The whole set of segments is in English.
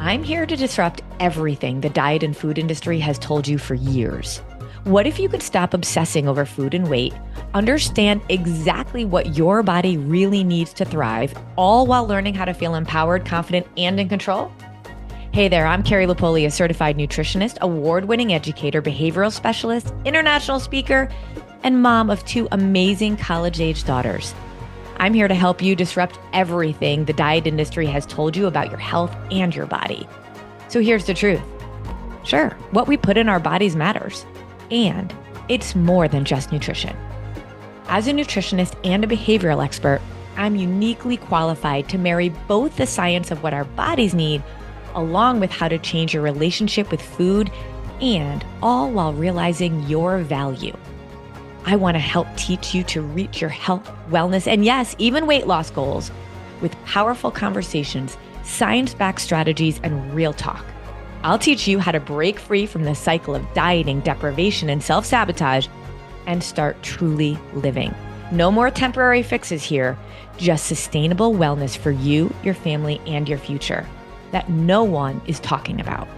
I'm here to disrupt everything the diet and food industry has told you for years. What if you could stop obsessing over food and weight, understand exactly what your body really needs to thrive, all while learning how to feel empowered, confident, and in control? Hey there, I'm Carrie a certified nutritionist, award-winning educator, behavioral specialist, international speaker, and mom of two amazing college-age daughters. I'm here to help you disrupt everything the diet industry has told you about your health and your body. So here's the truth. Sure, what we put in our bodies matters, and it's more than just nutrition. As a nutritionist and a behavioral expert, I'm uniquely qualified to marry both the science of what our bodies need along with how to change your relationship with food, and all while realizing your value. I want to help teach you to reach your health, wellness, and yes, even weight loss goals with powerful conversations, science-backed strategies, and real talk. I'll teach you how to break free from the cycle of dieting, deprivation, and self-sabotage and start truly living. No more temporary fixes here, just sustainable wellness for you, your family, and your future that no one is talking about.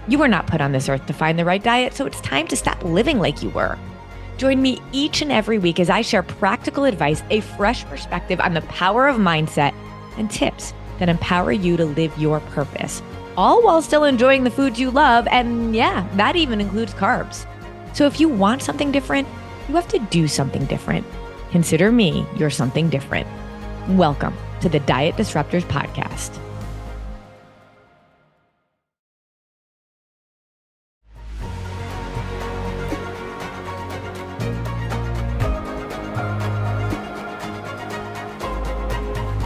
You were not put on this earth to find the right diet, so it's time to stop living like you were. Join me each and every week as I share practical advice, a fresh perspective on the power of mindset, and tips that empower you to live your purpose, all while still enjoying the foods you love. And yeah, that even includes carbs. So if you want something different, you have to do something different. Consider me your something different. Welcome to the Diet Disruptors Podcast.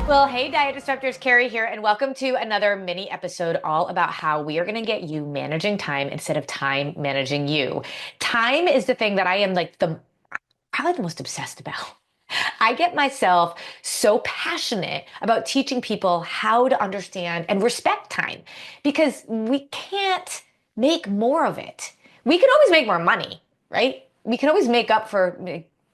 Well, hey, Diet Disruptors, Carrie here, and welcome to another mini episode all about how we are going to get you managing time instead of time managing you. Time is the thing that I am probably the most obsessed about. I get myself so passionate about teaching people how to understand and respect time because we can't make more of it. We can always make more money, right? We can always make up for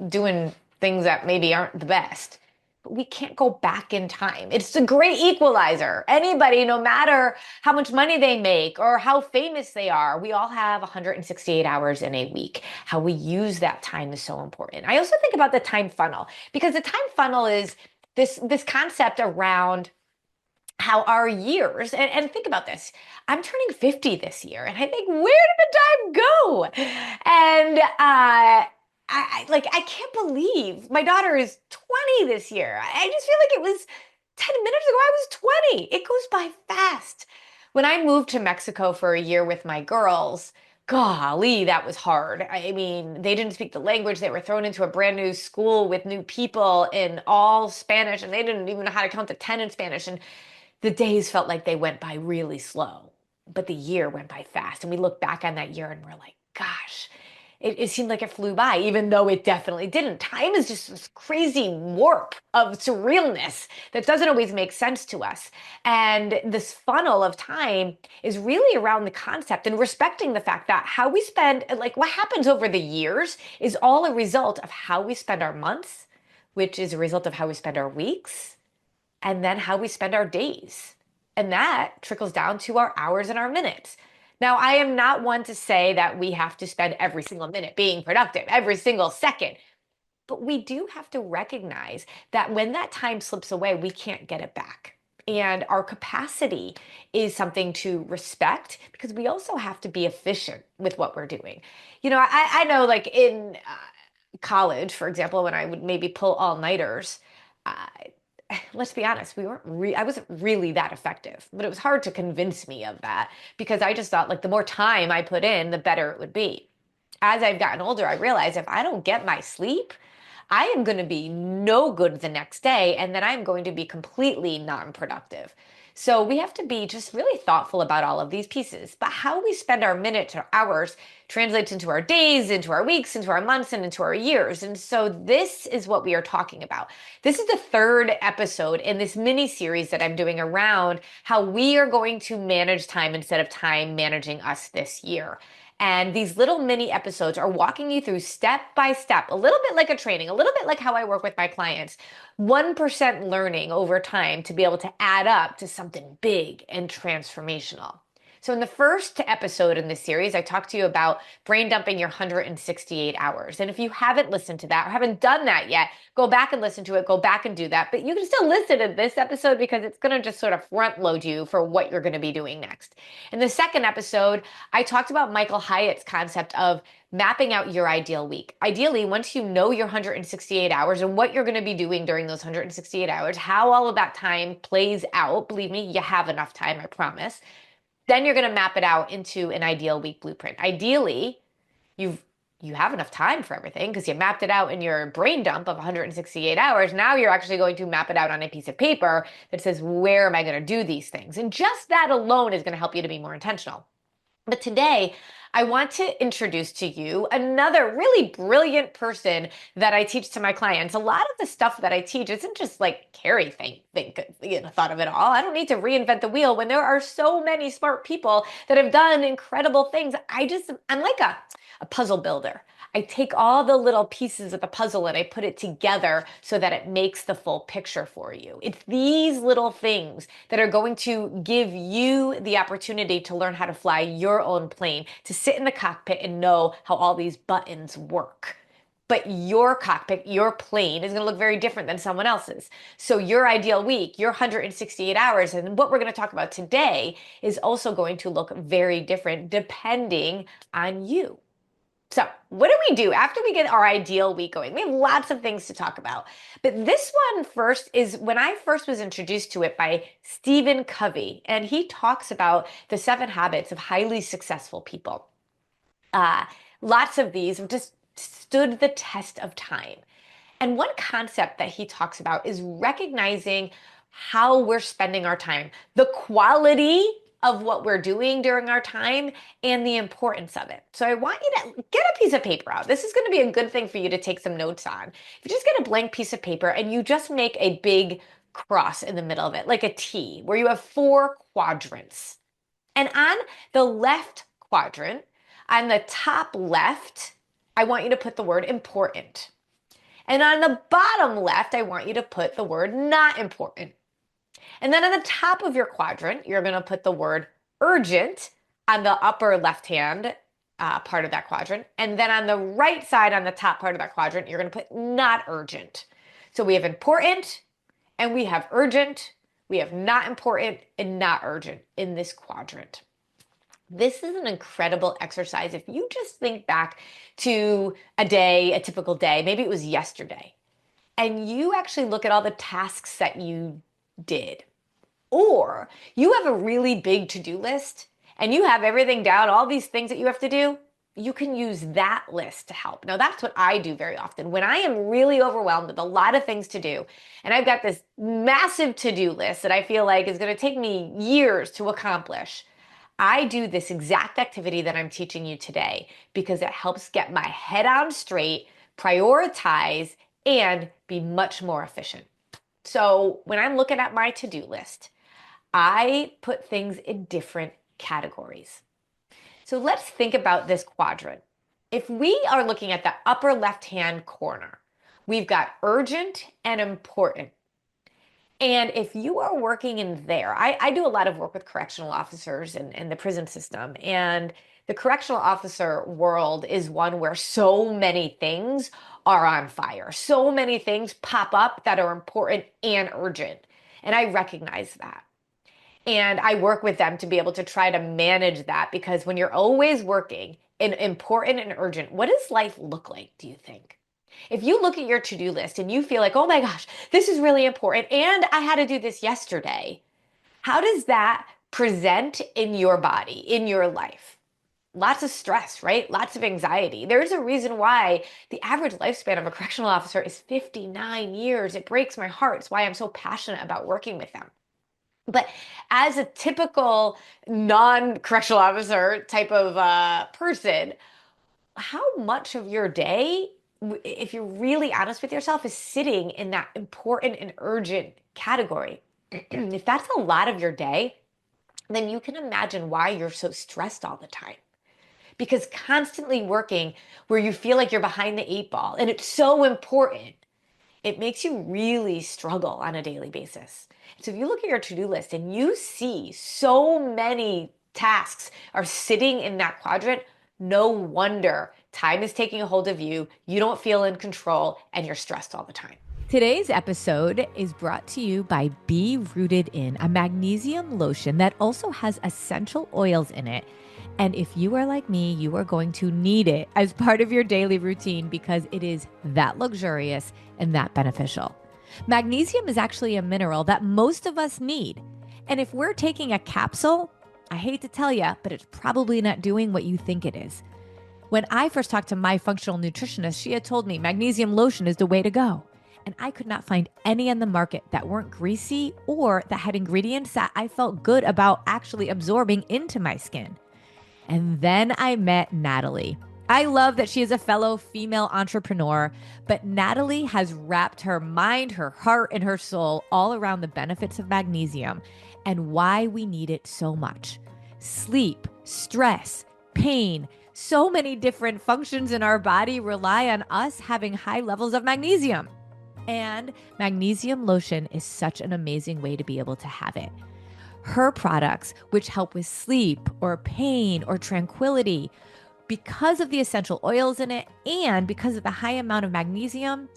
doing things that maybe aren't the best. But we can't go back in time. It's the great equalizer. Anybody, no matter how much money they make or how famous they are, we all have 168 hours in a week. How we use that time is so important. I also think about the time funnel because the time funnel is this concept around how our years, and think about this, I'm turning 50 this year, and I think, where did the time go? And I can't believe my daughter is 20 this year. I just feel like it was 10 minutes ago, I was 20. It goes by fast. When I moved to Mexico for a year with my girls, golly, that was hard. I mean, they didn't speak the language. They were thrown into a brand new school with new people in all Spanish, and they didn't even know how to count to 10 in Spanish. And the days felt like they went by really slow, but the year went by fast. And we look back on that year and we're like, gosh, it seemed like it flew by, even though it definitely didn't. Time is just this crazy warp of surrealness that doesn't always make sense to us. And this funnel of time is really around the concept and respecting the fact that how we spend, like what happens over the years is all a result of how we spend our months, which is a result of how we spend our weeks, and then how we spend our days. And that trickles down to our hours and our minutes. Now, I am not one to say that we have to spend every single minute being productive, every single second. But we do have to recognize that when that time slips away, we can't get it back. And our capacity is something to respect because we also have to be efficient with what we're doing. You know, I know like in college, for example, when I would maybe pull all-nighters, let's be honest, I wasn't really that effective, but it was hard to convince me of that because I just thought like the more time I put in, the better it would be. As I've gotten older, I realized if I don't get my sleep, I am going to be no good the next day, and then I'm going to be completely non-productive. So we have to be just really thoughtful about all of these pieces. But how we spend our minutes or hours translates into our days, into our weeks, into our months, and into our years. And so this is what we are talking about. This is the third episode in this mini series that I'm doing around how we are going to manage time instead of time managing us this year. And these little mini episodes are walking you through step by step, a little bit like a training, a little bit like how I work with my clients. 1% learning over time to be able to add up to something big and transformational. So, in the first episode in this series, I talked to you about brain dumping your 168 hours. And if you haven't listened to that or haven't done that yet, go back and listen to it, go back and do that. But you can still listen to this episode because it's going to just sort of front load you for what you're going to be doing next. In the second episode, I talked about Michael Hyatt's concept of mapping out your ideal week. Ideally, once you know your 168 hours and what you're going to be doing during those 168 hours, how all of that time plays out, believe me, you have enough time, I promise. Then you're going to map it out into an ideal week blueprint. Ideally, you've you have enough time for everything because you mapped it out in your brain dump of 168 hours. Now you're actually going to map it out on a piece of paper that says, where am I going to do these things? And just that alone is going to help you to be more intentional. But today, I want to introduce to you another really brilliant person that I teach to my clients. A lot of the stuff that I teach isn't just like Carrie thought of it all. I don't need to reinvent the wheel when there are so many smart people that have done incredible things. I'm like a puzzle builder. I take all the little pieces of the puzzle and I put it together so that it makes the full picture for you. It's these little things that are going to give you the opportunity to learn how to fly your own plane, to sit in the cockpit and know how all these buttons work. But your cockpit, your plane is going to look very different than someone else's. So your ideal week, your 168 hours, and what we're going to talk about today is also going to look very different depending on you. So, what do we do after we get our ideal week going? We have lots of things to talk about. But this one first is when I first was introduced to it by Stephen Covey, and he talks about the 7 habits of highly successful people. Uh, Lots of these have just stood the test of time. And one concept that he talks about is recognizing how we're spending our time, the quality of what we're doing during our time, and the importance of it. So I want you to get a piece of paper out. This is going to be a good thing for you to take some notes on. If you just get a blank piece of paper and you just make a big cross in the middle of it, like a T, where you have 4 quadrants. And on the left quadrant, on the top left, I want you to put the word important. And on the bottom left, I want you to put the word not important. And then on the top of your quadrant, you're going to put the word urgent on the upper left-hand part of that quadrant. And then on the right side, on the top part of that quadrant, you're going to put not urgent. So we have important and we have urgent. We have not important and not urgent in this quadrant. This is an incredible exercise. If you just think back to a day, a typical day, maybe it was yesterday, and you actually look at all the tasks that you did, or you have a really big to-do list and you have everything down, all these things that you have to do, you can use that list to help. Now, that's what I do very often. When I am really overwhelmed with a lot of things to do, and I've got this massive to-do list that I feel like is going to take me years to accomplish, I do this exact activity that I'm teaching you today because it helps get my head on straight, prioritize, and be much more efficient. So when I'm looking at my to-do list, I put things in different categories. So let's think about this quadrant. If we are looking at the upper left-hand corner, we've got urgent and important. And if you are working in there, I do a lot of work with correctional officers and the prison system. And the correctional officer world is one where so many things are on fire. So many things pop up that are important and urgent. And I recognize that. And I work with them to be able to try to manage that because when you're always working in important and urgent, what does life look like, do you think? If you look at your to-do list and you feel like, oh my gosh, this is really important and I had to do this yesterday, how does that present in your body, in your life? Lots of stress, right? Lots of anxiety. There's a reason why the average lifespan of a correctional officer is 59 years. It breaks my heart. It's why I'm so passionate about working with them. But as a typical non-correctional officer type of person, how much of your day, if you're really honest with yourself, is sitting in that important and urgent category? If that's a lot of your day, then you can imagine why you're so stressed all the time. because constantly working where you feel like you're behind the eight ball and it's so important, it makes you really struggle on a daily basis. So if you look at your to-do list and you see so many tasks are sitting in that quadrant, no wonder time is taking a hold of you, you don't feel in control, and you're stressed all the time. Today's episode is brought to you by Be Rooted In, a magnesium lotion that also has essential oils in it. And if you are like me, you are going to need it as part of your daily routine because it is that luxurious and that beneficial. Magnesium is actually a mineral that most of us need. And if we're taking a capsule, I hate to tell you, but it's probably not doing what you think it is. When I first talked to my functional nutritionist, she had told me magnesium lotion is the way to go. And I could not find any on the market that weren't greasy or that had ingredients that I felt good about actually absorbing into my skin. And then I met Natalie. I love that she is a fellow female entrepreneur, but Natalie has wrapped her mind, her heart, and her soul all around the benefits of magnesium and why we need it so much. Sleep, stress, pain, so many different functions in our body rely on us having high levels of magnesium. And magnesium lotion is such an amazing way to be able to have it. Her products, which help with sleep or pain or tranquility, because of the essential oils in it and because of the high amount of magnesium,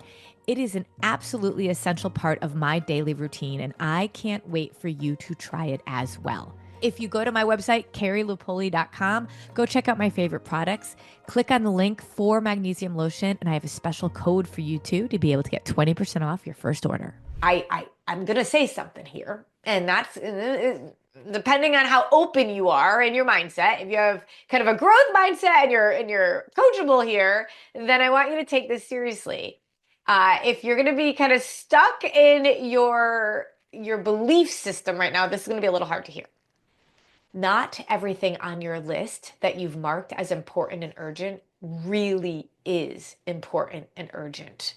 it is an absolutely essential part of my daily routine, and I can't wait for you to try it as well. If you go to my website, carrielupoli.com, go check out my favorite products, click on the link for magnesium lotion, and I have a special code for you too to be able to get 20% off your first order. I'm going to say something here, and that's depending on how open you are in your mindset. If you have kind of a growth mindset and you're coachable here, then I want you to take this seriously. If you're going to be kind of stuck in your belief system right now, this is going to be a little hard to hear. Not everything on your list that you've marked as important and urgent really is important and urgent.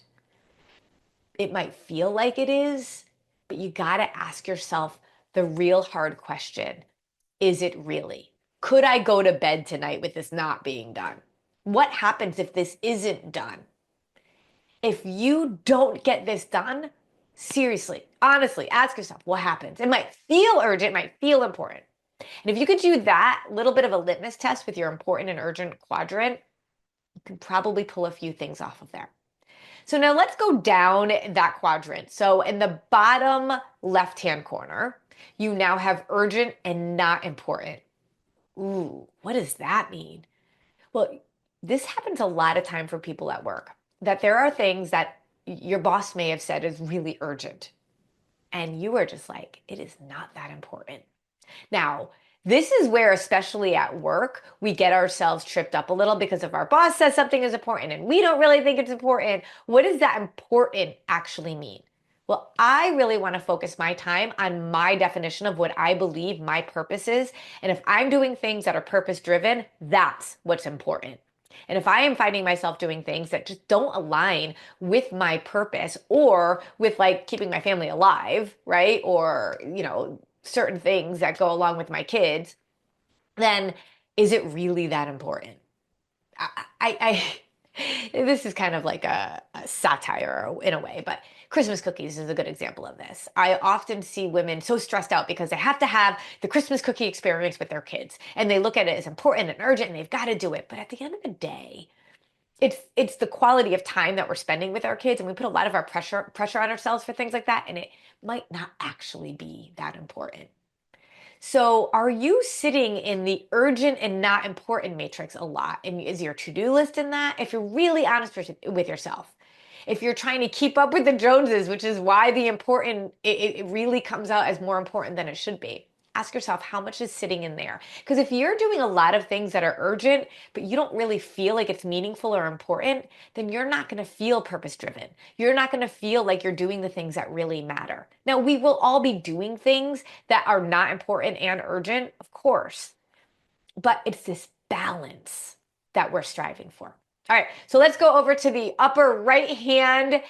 It might feel like it is, but you got to ask yourself the real hard question. Is it really? Could I go to bed tonight with this not being done? What happens if this isn't done? If you don't get this done, seriously, honestly, ask yourself what happens. It might feel urgent, it might feel important. And if you could do that little bit of a litmus test with your important and urgent quadrant, you can probably pull a few things off of there. So now let's go down that quadrant. So in the bottom left-hand corner, you now have urgent and not important. Ooh, what does that mean? Well, this happens a lot of time for people at work, that there are things that your boss may have said is really urgent. And you are just like, it is not that important. Now, this is where, especially at work, we get ourselves tripped up a little because if our boss says something is important and we don't really think it's important, what does that important actually mean? Well, I really want to focus my time on my definition of what I believe my purpose is. And if I'm doing things that are purpose driven, that's what's important. And if I am finding myself doing things that just don't align with my purpose or with like keeping my family alive, right? Or, certain things that go along with my kids, then is it really that important? I this is kind of like a satire in a way, but Christmas cookies is a good example of this. I often see women so stressed out because they have to have the Christmas cookie experience with their kids, and they look at it as important and urgent, and they've got to do it. But at the end of the day, it's the quality of time that we're spending with our kids, and we put a lot of our pressure on ourselves for things like that, and it might not actually be that important. So are you sitting in the urgent and not important matrix a lot? And is your to-do list in that? If you're really honest with yourself, if you're trying to keep up with the Joneses, which is why the important, it really comes out as more important than it should be. Ask yourself how much is sitting in there. Because if you're doing a lot of things that are urgent, but you don't really feel like it's meaningful or important, then you're not going to feel purpose driven. You're not going to feel like you're doing the things that really matter. Now, we will all be doing things that are not important and urgent, of course, but it's this balance that we're striving for. All right, so let's go over to the upper right hand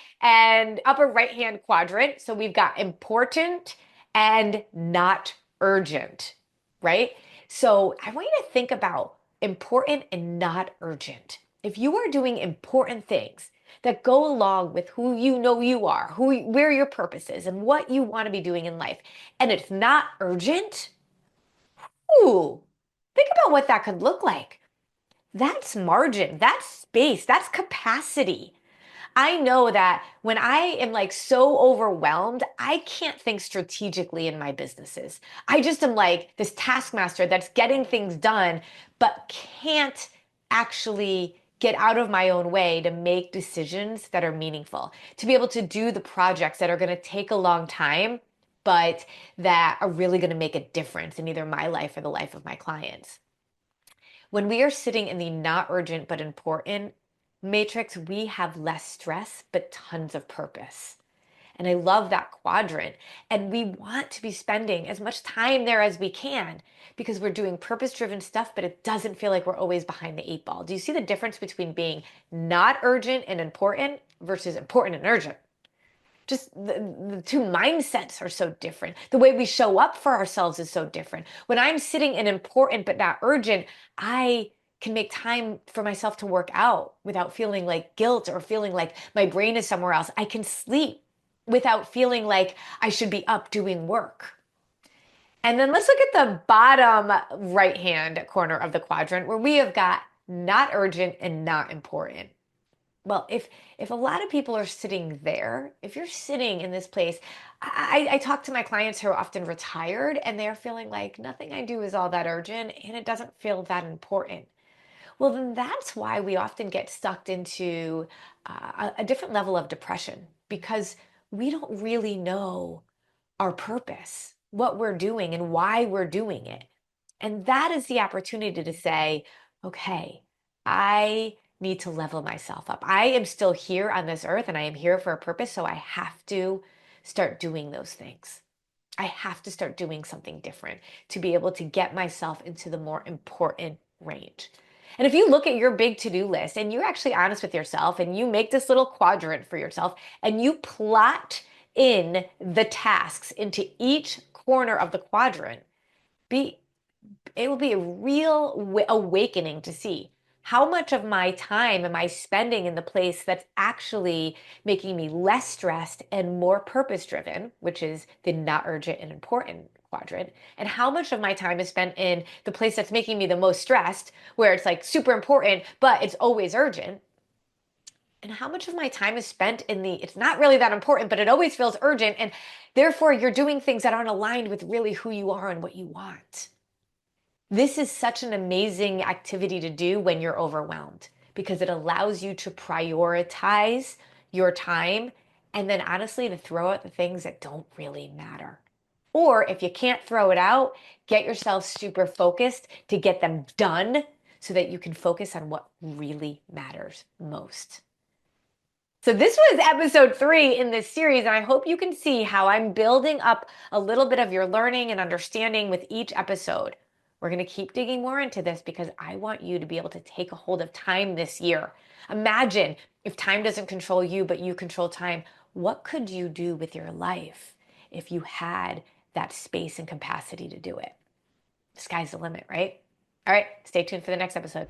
quadrant. So we've got important and not urgent, right? So I want you to think about important and not urgent. If you are doing important things that go along with who you know you are, where your purpose is, and what you want to be doing in life, and it's not urgent, ooh, think about what that could look like. That's margin, that's space, that's capacity. I know that when I am like so overwhelmed, I can't think strategically in my businesses. I just am like this taskmaster that's getting things done, but can't actually get out of my own way to make decisions that are meaningful, to be able to do the projects that are going to take a long time, but that are really going to make a difference in either my life or the life of my clients. When we are sitting in the not urgent but important matrix, we have less stress but tons of purpose. And I love that quadrant. And we want to be spending as much time there as we can because we're doing purpose driven stuff, but it doesn't feel like we're always behind the eight ball. Do you see the difference between being not urgent and important versus important and urgent? Just the two mindsets are so different. The way we show up for ourselves is so different. When I'm sitting in important but not urgent, I can make time for myself to work out without feeling like guilt or feeling like my brain is somewhere else. I can sleep without feeling like I should be up doing work. And then let's look at the bottom right hand corner of the quadrant where we have got not urgent and not important. Well, if a lot of people are sitting there, if you're sitting in this place, I talk to my clients who are often retired and they're feeling like nothing I do is all that urgent and it doesn't feel that important. Well, then that's why we often get sucked into a different level of depression because we don't really know our purpose, what we're doing, and why we're doing it. And that is the opportunity to say, okay, I need to level myself up. I am still here on this earth and I am here for a purpose. So I have to start doing those things. I have to start doing something different to be able to get myself into the more important range. And if you look at your big to do list and you're actually honest with yourself and you make this little quadrant for yourself and you plot in the tasks into each corner of the quadrant, be it will be a real awakening to see how much of my time am I spending in the place that's actually making me less stressed and more purpose driven, which is the not urgent and important quadrant, and how much of my time is spent in the place that's making me the most stressed, where it's like super important, but it's always urgent. And how much of my time is spent in the it's not really that important, but it always feels urgent. And therefore, you're doing things that aren't aligned with really who you are and what you want. This is such an amazing activity to do when you're overwhelmed because it allows you to prioritize your time and then honestly to throw out the things that don't really matter. Or if you can't throw it out, get yourself super focused to get them done so that you can focus on what really matters most. So this was episode 3 in this series, and I hope you can see how I'm building up a little bit of your learning and understanding with each episode. We're going to keep digging more into this because I want you to be able to take a hold of time this year. Imagine if time doesn't control you, but you control time. What could you do with your life if you had that space and capacity to do it? The sky's the limit, right? All right, stay tuned for the next episode.